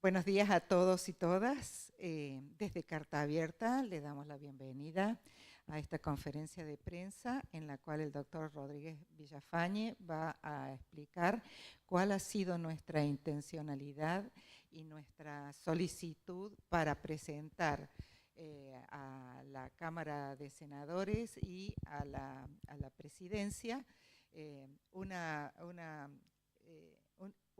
Buenos días a todos y todas. Desde Carta Abierta le damos la bienvenida a esta conferencia de prensa en la cual el doctor Rodríguez Villafañe va a explicar cuál ha sido nuestra intencionalidad y nuestra solicitud para presentar a la Cámara de Senadores y a la Presidencia una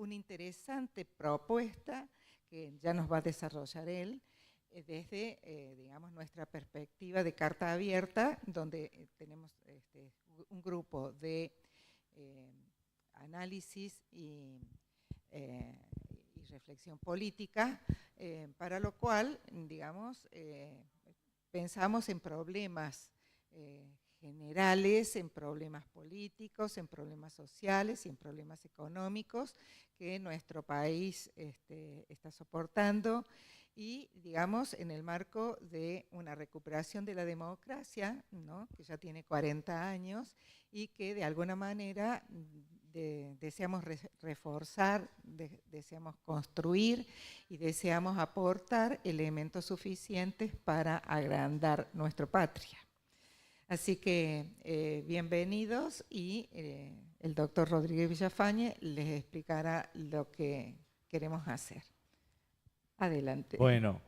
interesante propuesta que ya nos va a desarrollar él desde, digamos, nuestra perspectiva de Carta Abierta, donde tenemos un grupo de análisis y reflexión política, para lo cual, digamos, pensamos en problemas generales, en problemas políticos, en problemas sociales y en problemas económicos que nuestro país está soportando y, digamos, en el marco de una recuperación de la democracia, ¿no?, que ya tiene 40 años y que de alguna manera deseamos reforzar, deseamos construir y deseamos aportar elementos suficientes para agrandar nuestra patria. Así que bienvenidos y el doctor Rodríguez Villafañe les explicará lo que queremos hacer. Adelante. Bueno,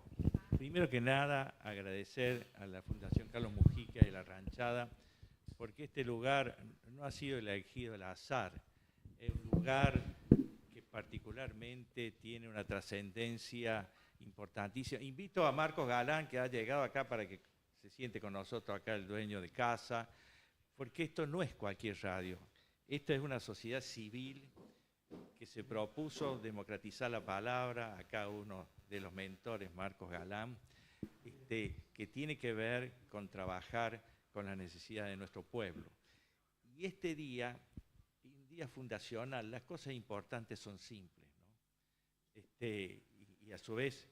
primero que nada agradecer a la Fundación Carlos Mujica y La Ranchada porque este lugar no ha sido elegido al azar, es un lugar que particularmente tiene una trascendencia importantísima. Invito a Marcos Galán, que ha llegado acá para que se siente con nosotros acá el dueño de casa, porque esto no es cualquier radio, esto es una sociedad civil que se propuso democratizar la palabra, acá uno de los mentores, Marcos Galán, que tiene que ver con trabajar con las necesidades de nuestro pueblo. Y este día, un día fundacional, las cosas importantes son simples, ¿no? Y a su vez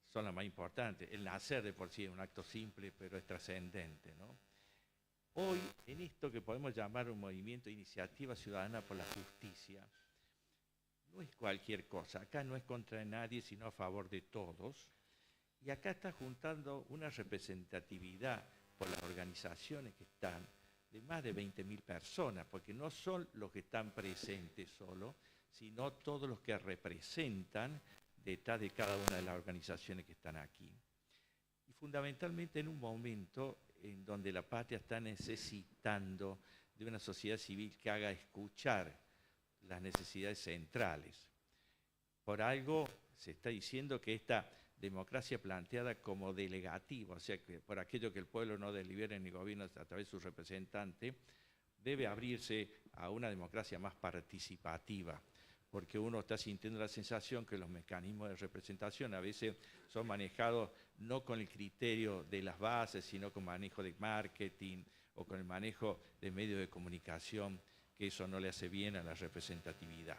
son las más importantes. El nacer de por sí es un acto simple, pero es trascendente, ¿no? Hoy, en esto que podemos llamar un movimiento de iniciativa ciudadana por la justicia, no es cualquier cosa. Acá no es contra nadie, sino a favor de todos. Y acá está juntando una representatividad por las organizaciones que están de más de 20.000 personas, porque no son los que están presentes solo, sino todos los que representan detrás de cada una de las organizaciones que están aquí. Y fundamentalmente en un momento en donde la patria está necesitando de una sociedad civil que haga escuchar las necesidades centrales. Por algo se está diciendo que esta democracia planteada como delegativa, o sea, que por aquello que el pueblo no delibera ni gobierna a través de su representante, debe abrirse a una democracia más participativa, porque uno está sintiendo la sensación que los mecanismos de representación a veces son manejados no con el criterio de las bases, sino con manejo de marketing o con el manejo de medios de comunicación, que eso no le hace bien a la representatividad.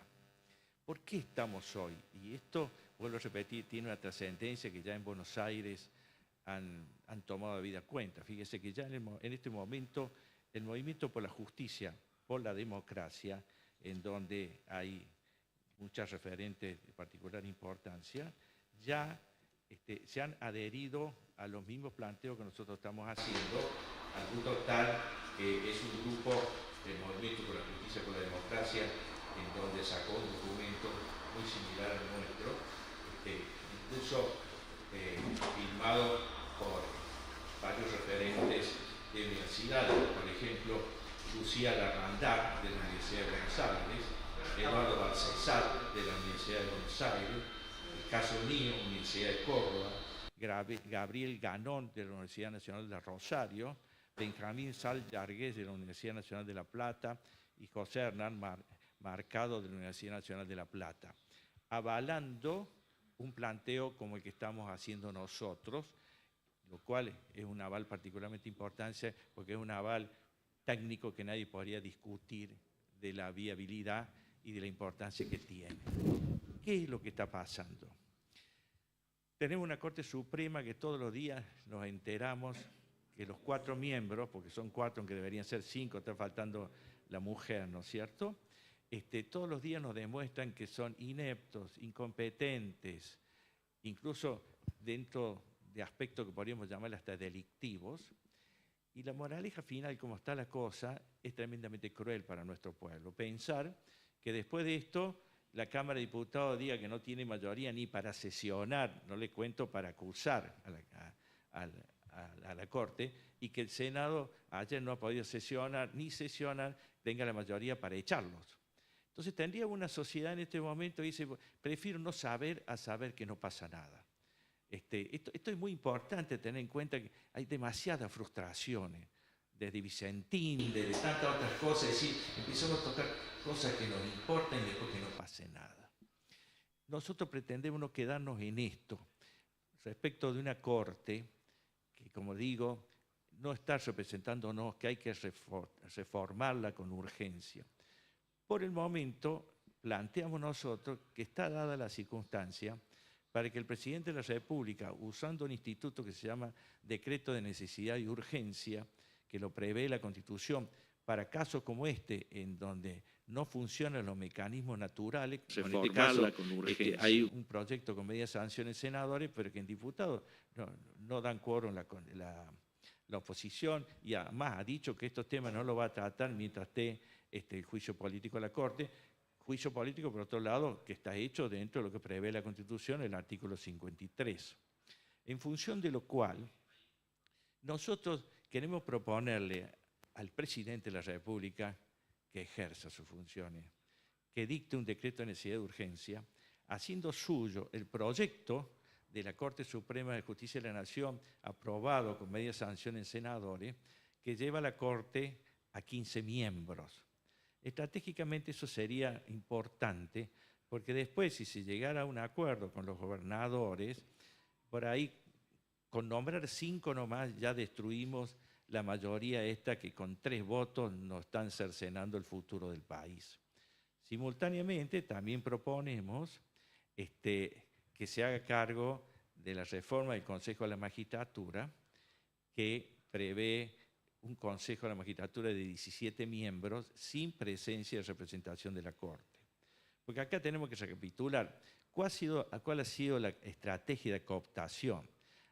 ¿Por qué estamos hoy? Y esto, vuelvo a repetir, tiene una trascendencia que ya en Buenos Aires han tomado vida cuenta. Fíjese que ya en este momento el movimiento por la justicia, por la democracia, en donde hay muchas referentes de particular importancia, ya se han adherido a los mismos planteos que nosotros estamos haciendo, al punto tal que es un grupo del Movimiento por la Justicia, por la Democracia, en donde sacó un documento muy similar al nuestro, incluso firmado por varios referentes de universidades, por ejemplo, Lucía Larrandá, de la Universidad de Buenos Aires, Eduardo Balcesat, de la Universidad de Buenos Aires, el caso mío, Universidad de Córdoba, Gabriel Ganón, de la Universidad Nacional de Rosario, Benjamín Sal Yargués, de la Universidad Nacional de La Plata, y José Hernán Marcado, de la Universidad Nacional de La Plata, avalando un planteo como el que estamos haciendo nosotros, lo cual es un aval particularmente importante porque es un aval técnico que nadie podría discutir de la viabilidad y de la importancia que tiene. ¿Qué es lo que está pasando? Tenemos una Corte Suprema que todos los días nos enteramos que los 4 miembros, porque son 4 aunque deberían ser 5, está faltando la mujer, ¿no es cierto? Todos los días nos demuestran que son ineptos, incompetentes, incluso dentro de aspectos que podríamos llamar hasta delictivos. Y la moraleja final, como está la cosa, es tremendamente cruel para nuestro pueblo. Pensar que después de esto, la Cámara de Diputados diga que no tiene mayoría ni para sesionar, no le cuento para acusar a la Corte, y que el Senado ayer no ha podido sesionar, tenga la mayoría para echarlos. Entonces tendría una sociedad en este momento que dice, prefiero no saber a saber que no pasa nada. Esto es muy importante tener en cuenta que hay demasiadas frustraciones, desde Vicentín, de tantas otras cosas, es decir, empezamos a tocar cosas que nos importan y después que no pase nada. Nosotros pretendemos no quedarnos en esto, respecto de una corte que, como digo, no está representándonos, que hay que reformarla con urgencia. Por el momento, planteamos nosotros que está dada la circunstancia para que el presidente de la República, usando un instituto que se llama Decreto de Necesidad y Urgencia, que lo prevé la Constitución, para casos como este, en donde no funcionan los mecanismos naturales, en este caso hay un proyecto con medidas sanciones senadores, pero que en diputados no dan quórum la oposición, y además ha dicho que estos temas no lo va a tratar mientras esté el juicio político de la Corte. Juicio político, por otro lado, que está hecho dentro de lo que prevé la Constitución, el artículo 53. En función de lo cual, nosotros queremos proponerle al presidente de la República que ejerza sus funciones, que dicte un decreto de necesidad de urgencia, haciendo suyo el proyecto de la Corte Suprema de Justicia de la Nación, aprobado con media sanción en senadores, que lleva a la Corte a 15 miembros. Estratégicamente eso sería importante, porque después, si se llegara a un acuerdo con los gobernadores, por ahí, con nombrar 5 nomás, ya destruimos la mayoría esta que con 3 votos nos están cercenando el futuro del país. Simultáneamente, también proponemos que se haga cargo de la reforma del Consejo de la Magistratura, que prevé un Consejo de la Magistratura de 17 miembros sin presencia de representación de la Corte. Porque acá tenemos que recapitular cuál ha sido la estrategia de cooptación.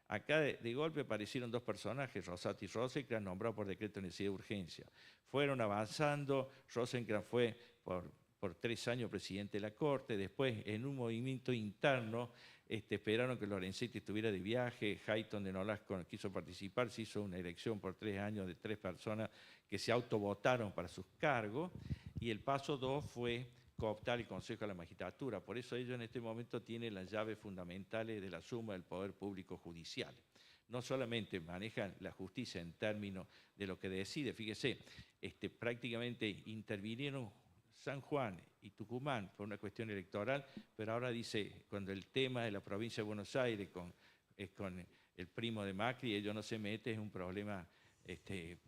Acá de golpe aparecieron 2 personajes, Rosati y Rosecrans, nombrados por decreto de necesidad de urgencia. Fueron avanzando, Rosecrans fue por 3 años presidente de la Corte, después en un movimiento interno esperaron que Lorenzetti estuviera de viaje, Hayton de Nolasco quiso participar, se hizo una elección por 3 años de 3 personas que se autovotaron para sus cargos, y el paso 2 fue cooptar el Consejo de la Magistratura. Por eso ellos en este momento tienen las llaves fundamentales de la suma del poder público judicial. No solamente manejan la justicia en términos de lo que decide, fíjese, prácticamente intervinieron San Juan y Tucumán por una cuestión electoral, pero ahora dice, cuando el tema de la provincia de Buenos Aires es con el primo de Macri, ellos no se meten, es un problema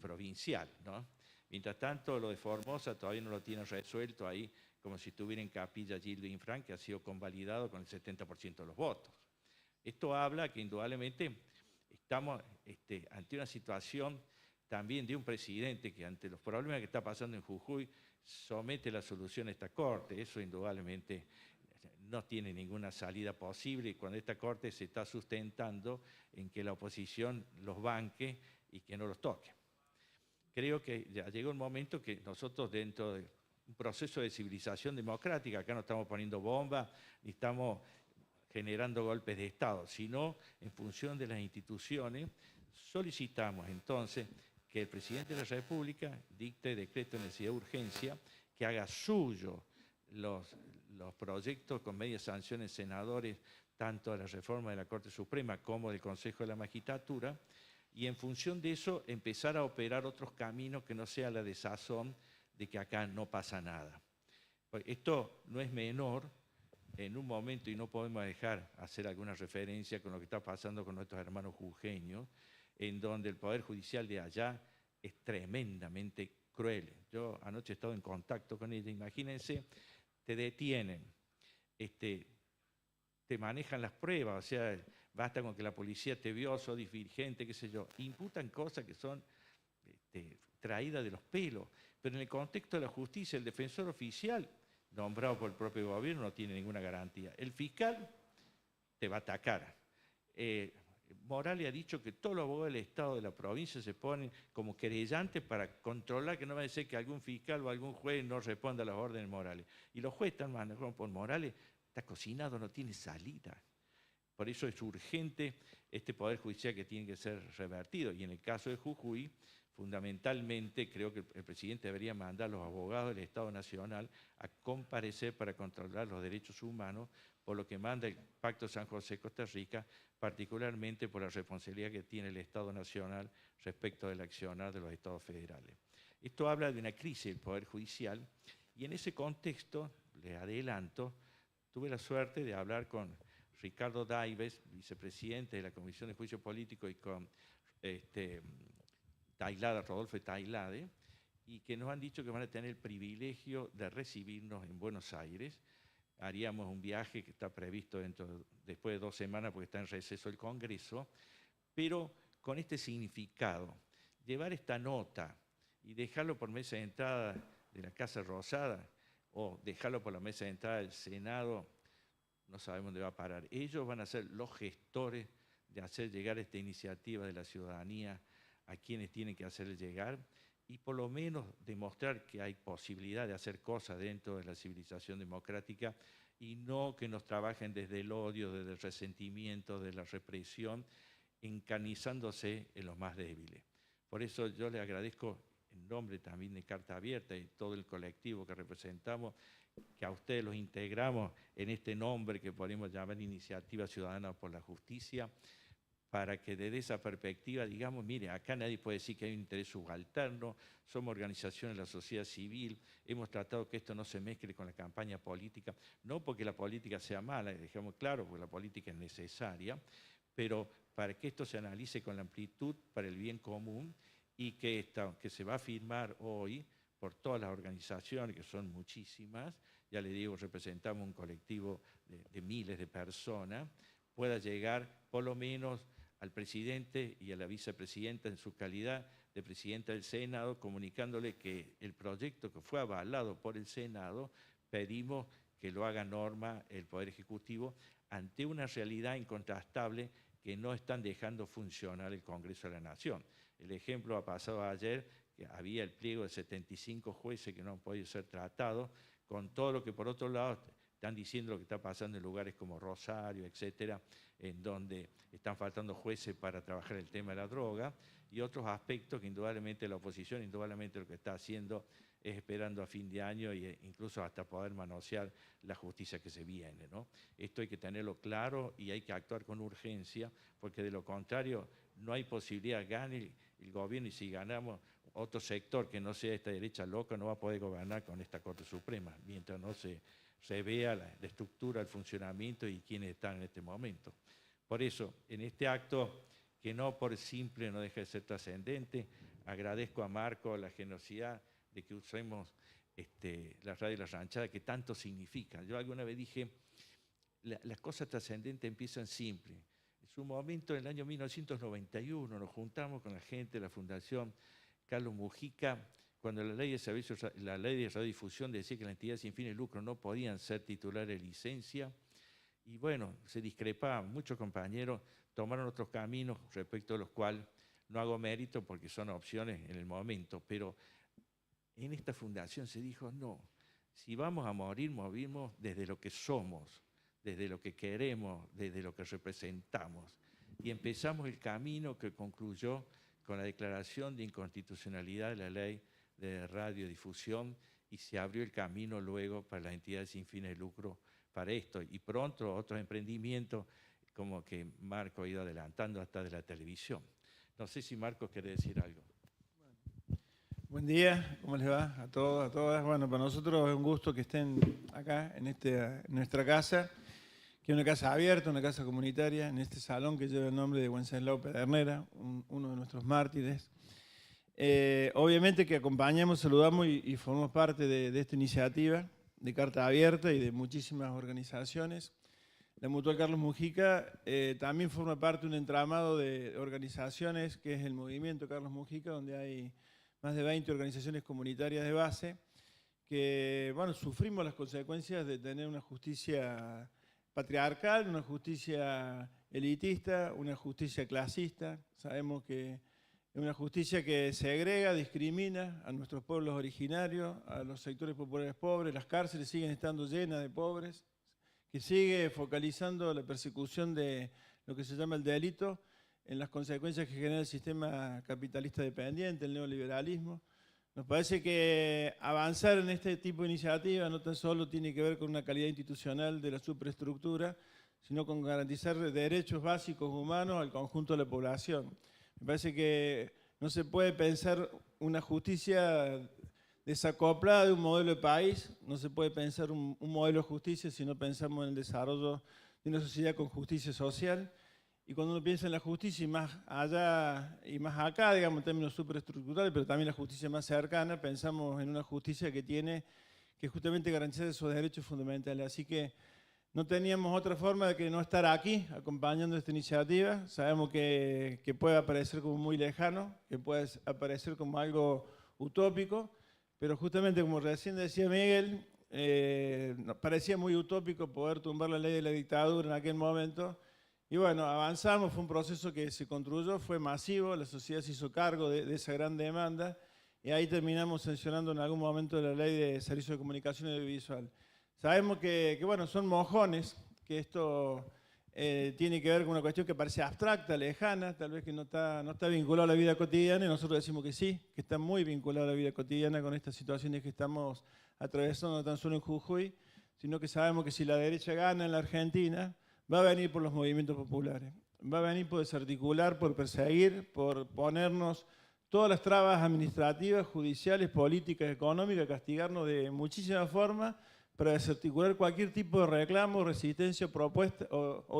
provincial, ¿no? Mientras tanto, lo de Formosa todavía no lo tienen resuelto ahí, como si estuviera en capilla Gildo Infran, que ha sido convalidado con el 70% de los votos. Esto habla que indudablemente estamos ante una situación también de un presidente que ante los problemas que está pasando en Jujuy somete la solución a esta Corte. Eso indudablemente no tiene ninguna salida posible, y cuando esta Corte se está sustentando en que la oposición los banque y que no los toque. Creo que ya llegó el momento que nosotros, dentro de un proceso de civilización democrática, acá no estamos poniendo bombas ni estamos generando golpes de Estado, sino en función de las instituciones, solicitamos entonces que el presidente de la República dicte decreto de necesidad de urgencia, que haga suyo los proyectos con medias sanciones senadores, tanto de la reforma de la Corte Suprema como del Consejo de la Magistratura, y en función de eso empezar a operar otros caminos que no sea la desazón de que acá no pasa nada. Esto no es menor en un momento, y no podemos dejar hacer alguna referencia con lo que está pasando con nuestros hermanos jujeños, en donde el Poder Judicial de allá es tremendamente cruel. Yo anoche he estado en contacto con ella. Imagínense, te detienen, te manejan las pruebas, o sea, basta con que la policía te vio, sos dirigente, qué sé yo, imputan cosas que son traídas de los pelos, pero en el contexto de la justicia, el defensor oficial, nombrado por el propio gobierno, no tiene ninguna garantía. El fiscal te va a atacar. Morales ha dicho que todos los abogados del Estado de la provincia se ponen como querellantes para controlar que no vaya a ser que algún fiscal o algún juez no responda a las órdenes Morales. Y los jueces están manejados por Morales, está cocinado, no tiene salida. Por eso es urgente este Poder Judicial que tiene que ser revertido. Y en el caso de Jujuy, fundamentalmente creo que el presidente debería mandar a los abogados del Estado Nacional a comparecer para controlar los derechos humanos, por lo que manda el Pacto San José-Costa Rica, particularmente por la responsabilidad que tiene el Estado Nacional respecto del accionar de los Estados federales. Esto habla de una crisis del Poder Judicial y en ese contexto, les adelanto, tuve la suerte de hablar con Ricardo Daives, vicepresidente de la Comisión de Juicio Político, y con Rodolfo Tailade, y que nos han dicho que van a tener el privilegio de recibirnos en Buenos Aires. Haríamos un viaje que está previsto después de 2 semanas porque está en receso el Congreso, pero con este significado, llevar esta nota y dejarlo por mesa de entrada de la Casa Rosada o dejarlo por la mesa de entrada del Senado, no sabemos dónde va a parar. Ellos van a ser los gestores de hacer llegar esta iniciativa de la ciudadanía a quienes tienen que hacerle llegar y por lo menos demostrar que hay posibilidad de hacer cosas dentro de la civilización democrática y no que nos trabajen desde el odio, desde el resentimiento, de la represión, encarnizándose en los más débiles. Por eso yo le agradezco en nombre también de Carta Abierta y todo el colectivo que representamos, que a ustedes los integramos en este nombre que podemos llamar Iniciativa Ciudadana por la Justicia, para que desde esa perspectiva digamos, mire, acá nadie puede decir que hay un interés subalterno, somos organizaciones de la sociedad civil, hemos tratado que esto no se mezcle con la campaña política, no porque la política sea mala, dejemos claro, porque la política es necesaria, pero para que esto se analice con la amplitud para el bien común y que se va a firmar hoy por todas las organizaciones, que son muchísimas, ya les digo, representamos un colectivo de miles de personas, pueda llegar por lo menos al presidente y a la vicepresidenta en su calidad de presidenta del Senado, comunicándole que el proyecto que fue avalado por el Senado, pedimos que lo haga norma el Poder Ejecutivo ante una realidad incontrastable que no están dejando funcionar el Congreso de la Nación. El ejemplo ha pasado ayer, que había el pliego de 75 jueces que no han podido ser tratados, con todo lo que por otro lado están diciendo lo que está pasando en lugares como Rosario, etcétera, en donde están faltando jueces para trabajar el tema de la droga, y otros aspectos que indudablemente la oposición, indudablemente lo que está haciendo es esperando a fin de año e incluso hasta poder manosear la justicia que se viene, ¿no? Esto hay que tenerlo claro y hay que actuar con urgencia, porque de lo contrario no hay posibilidad, gane el gobierno, y si ganamos otro sector que no sea esta derecha loca no va a poder gobernar con esta Corte Suprema, mientras no se vea la estructura, el funcionamiento y quiénes están en este momento. Por eso, en este acto, que no por simple no deja de ser trascendente, agradezco a Marco la generosidad de que usemos la radio y la ranchada, que tanto significa. Yo alguna vez dije, las cosas trascendentes empiezan simples. En su momento, en el año 1991, nos juntamos con la gente de la Fundación Carlos Mujica, cuando la ley de radiodifusión decía que las entidades sin fines de lucro no podían ser titulares de licencia, y bueno, se discrepaban, muchos compañeros tomaron otros caminos respecto a los cuales no hago mérito porque son opciones en el momento, pero en esta fundación se dijo, no, si vamos a morir, morimos desde lo que somos, desde lo que queremos, desde lo que representamos, y empezamos el camino que concluyó con la declaración de inconstitucionalidad de la ley de radiodifusión y se abrió el camino luego para las entidades sin fines de lucro para esto. Y pronto otros emprendimientos como que Marco ha ido adelantando hasta de la televisión. No sé si Marco quiere decir algo. Buen día, ¿cómo les va a todos, a todas? Bueno, para nosotros es un gusto que estén acá en nuestra casa, que es una casa abierta, una casa comunitaria, en este salón que lleva el nombre de Wenceslao Pedernera, uno de nuestros mártires. Obviamente que acompañamos, saludamos y formamos parte de esta iniciativa de Carta Abierta y de muchísimas organizaciones. La Mutual Carlos Mujica también forma parte de un entramado de organizaciones que es el Movimiento Carlos Mujica, donde hay más de 20 organizaciones comunitarias de base que, bueno, sufrimos las consecuencias de tener una justicia patriarcal, una justicia elitista, una justicia clasista. Sabemos que es una justicia que segrega, discrimina a nuestros pueblos originarios, a los sectores populares pobres. Las cárceles siguen estando llenas de pobres, que sigue focalizando la persecución de lo que se llama el delito en las consecuencias que genera el sistema capitalista dependiente, el neoliberalismo. Nos parece que avanzar en este tipo de iniciativas no tan solo tiene que ver con una calidad institucional de la superestructura, sino con garantizar derechos básicos humanos al conjunto de la población. Me parece que no se puede pensar una justicia desacoplada de un modelo de país, no se puede pensar un modelo de justicia si no pensamos en el desarrollo de una sociedad con justicia social. Y cuando uno piensa en la justicia y más allá y más acá, digamos, en términos superestructurales, pero también la justicia más cercana, pensamos en una justicia que tiene que justamente garantizar esos derechos fundamentales. Así que no teníamos otra forma de que no estar aquí acompañando esta iniciativa. Sabemos que puede aparecer como muy lejano, que puede aparecer como algo utópico, pero justamente como recién decía Miguel, nos parecía muy utópico poder tumbar la ley de la dictadura en aquel momento. Y bueno, avanzamos, fue un proceso que se construyó, fue masivo, la sociedad se hizo cargo de esa gran demanda y ahí terminamos sancionando en algún momento la ley de servicio de comunicación audiovisual. Sabemos que bueno, son mojones, que esto tiene que ver con una cuestión que parece abstracta, lejana, tal vez que no está vinculada a la vida cotidiana, y nosotros decimos que sí, que está muy vinculada a la vida cotidiana con estas situaciones que estamos atravesando no tan solo en Jujuy, sino que sabemos que si la derecha gana en la Argentina, va a venir por los movimientos populares, va a venir por desarticular, por perseguir, por ponernos todas las trabas administrativas, judiciales, políticas, económicas, castigarnos de muchísimas formas para desarticular cualquier tipo de reclamo, resistencia propuesta,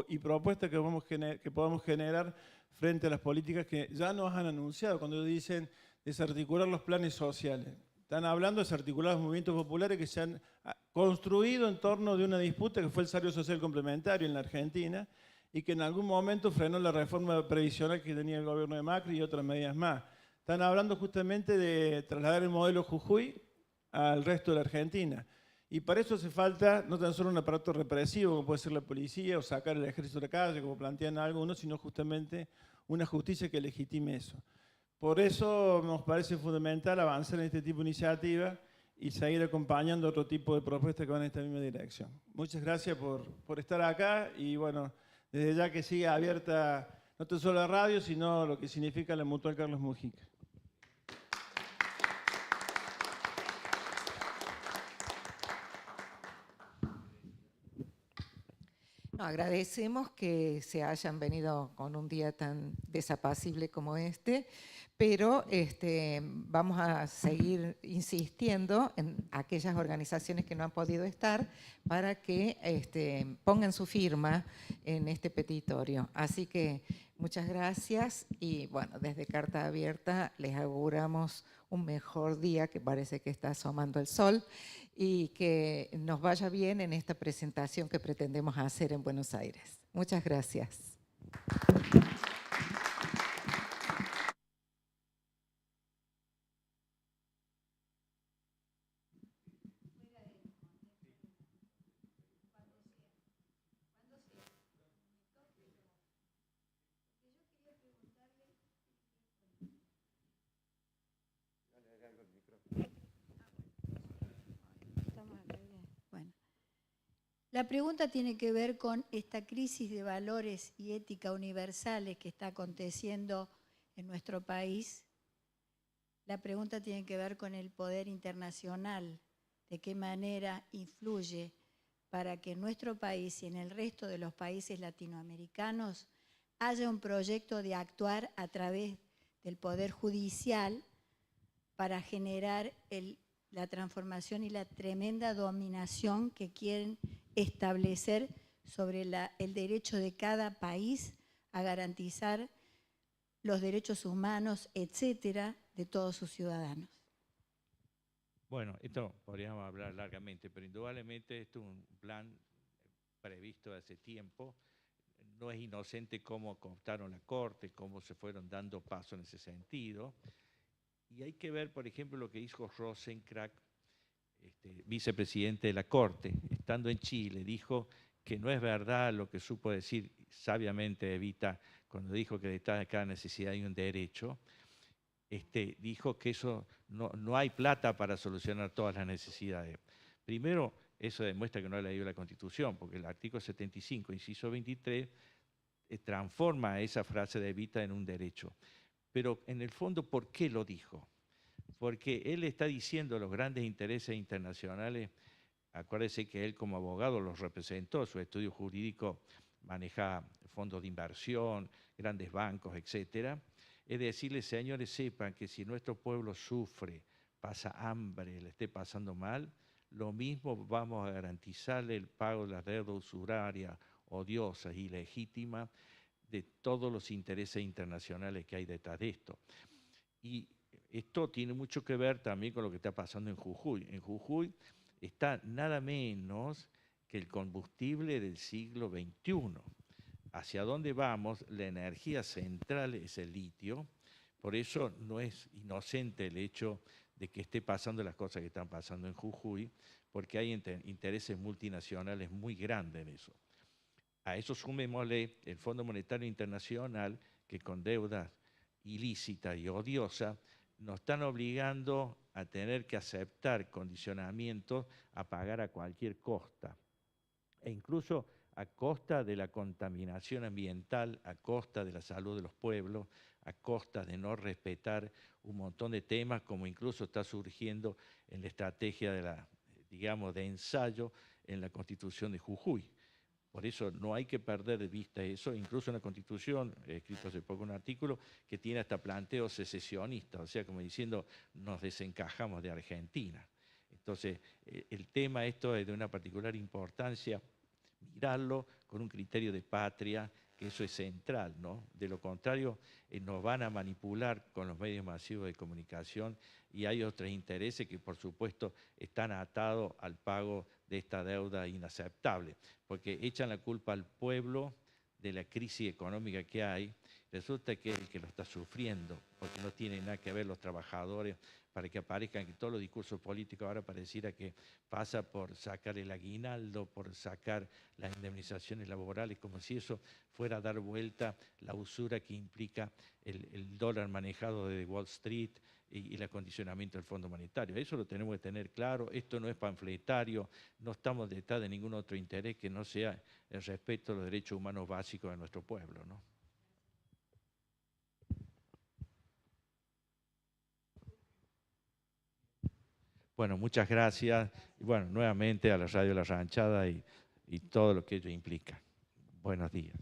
y propuesta que podamos generar frente a las políticas que ya nos han anunciado cuando dicen desarticular los planes sociales. Están hablando de desarticular los movimientos populares que se han construido en torno de una disputa que fue el salario social complementario en la Argentina y que en algún momento frenó la reforma previsional que tenía el gobierno de Macri y otras medidas más. Están hablando justamente de trasladar el modelo Jujuy al resto de la Argentina. Y para eso hace falta no tan solo un aparato represivo, como puede ser la policía, o sacar el ejército de la calle, como plantean algunos, sino justamente una justicia que legitime eso. Por eso nos parece fundamental avanzar en este tipo de iniciativa y seguir acompañando otro tipo de propuestas que van en esta misma dirección. Muchas gracias por estar acá y bueno, desde ya que siga abierta no tan solo la radio, sino lo que significa la Mutual Carlos Mujica. No, agradecemos que se hayan venido con un día tan desapacible como este, pero vamos a seguir insistiendo en aquellas organizaciones que no han podido estar para que pongan su firma en este petitorio. Así que muchas gracias y bueno, desde Carta Abierta les auguramos un mejor día, que parece que está asomando el sol, y que nos vaya bien en esta presentación que pretendemos hacer en Buenos Aires. Muchas gracias. Bueno, la pregunta tiene que ver con esta crisis de valores y ética universales que está aconteciendo en nuestro país. La pregunta tiene que ver con el poder internacional, de qué manera influye para que en nuestro país y en el resto de los países latinoamericanos haya un proyecto de actuar a través del Poder Judicial para generar la transformación y la tremenda dominación que quieren establecer sobre el derecho de cada país a garantizar los derechos humanos, etcétera, de todos sus ciudadanos. Bueno, esto podríamos hablar largamente, pero indudablemente esto es un plan previsto de hace tiempo. No es inocente cómo cooptaron la Corte, cómo se fueron dando pasos en ese sentido. Y hay que ver, por ejemplo, lo que dijo Rosenkrantz, vicepresidente de la Corte, estando en Chile, dijo que no es verdad lo que supo decir sabiamente Evita cuando dijo que detrás de cada necesidad hay un derecho. Dijo que eso no hay plata para solucionar todas las necesidades. Primero, eso demuestra que no ha leído la Constitución, porque el artículo 75, inciso 23, transforma esa frase de Evita en un derecho. Pero en el fondo, ¿por qué lo dijo? Porque él está diciendo los grandes intereses internacionales. Acuérdese que él como abogado los representó, su estudio jurídico maneja fondos de inversión, grandes bancos, etcétera. Es decirles, señores, sepan que si nuestro pueblo sufre, pasa hambre, le esté pasando mal, lo mismo vamos a garantizarle el pago de las deudas usurarias, odiosas, ilegítimas, de todos los intereses internacionales que hay detrás de esto. Y esto tiene mucho que ver también con lo que está pasando en Jujuy. En Jujuy está nada menos que el combustible del siglo XXI. Hacia dónde vamos, la energía central es el litio, por eso no es inocente el hecho de que esté pasando las cosas que están pasando en Jujuy, porque hay intereses multinacionales muy grandes en eso. A eso sumémosle el Fondo Monetario Internacional, que con deudas ilícitas y odiosas nos están obligando a tener que aceptar condicionamientos a pagar a cualquier costa, e incluso a costa de la contaminación ambiental, a costa de la salud de los pueblos, a costa de no respetar un montón de temas, como incluso está surgiendo en la estrategia de ensayo en la Constitución de Jujuy. Por eso no hay que perder de vista eso. Incluso en la Constitución, he escrito hace poco un artículo que tiene hasta planteo secesionista, o sea, como diciendo, nos desencajamos de Argentina. Entonces, el tema esto es de una particular importancia, mirarlo con un criterio de patria, que eso es central, ¿no? De lo contrario, nos van a manipular con los medios masivos de comunicación y hay otros intereses que, por supuesto, están atados al pago de esta deuda inaceptable, porque echan la culpa al pueblo de la crisis económica que hay. Resulta que es el que lo está sufriendo, porque no tienen nada que ver los trabajadores, para que aparezcan que todos los discursos políticos ahora pareciera que pasa por sacar el aguinaldo, por sacar las indemnizaciones laborales, como si eso fuera a dar vuelta la usura que implica el dólar manejado desde Wall Street y el acondicionamiento del Fondo Monetario. Eso lo tenemos que tener claro. Esto no es panfletario, no estamos detrás de ningún otro interés que no sea el respeto a los derechos humanos básicos de nuestro pueblo, ¿no? Bueno, muchas gracias. Y bueno, nuevamente a la Radio La Ranchada y todo lo que ello implica. Buenos días.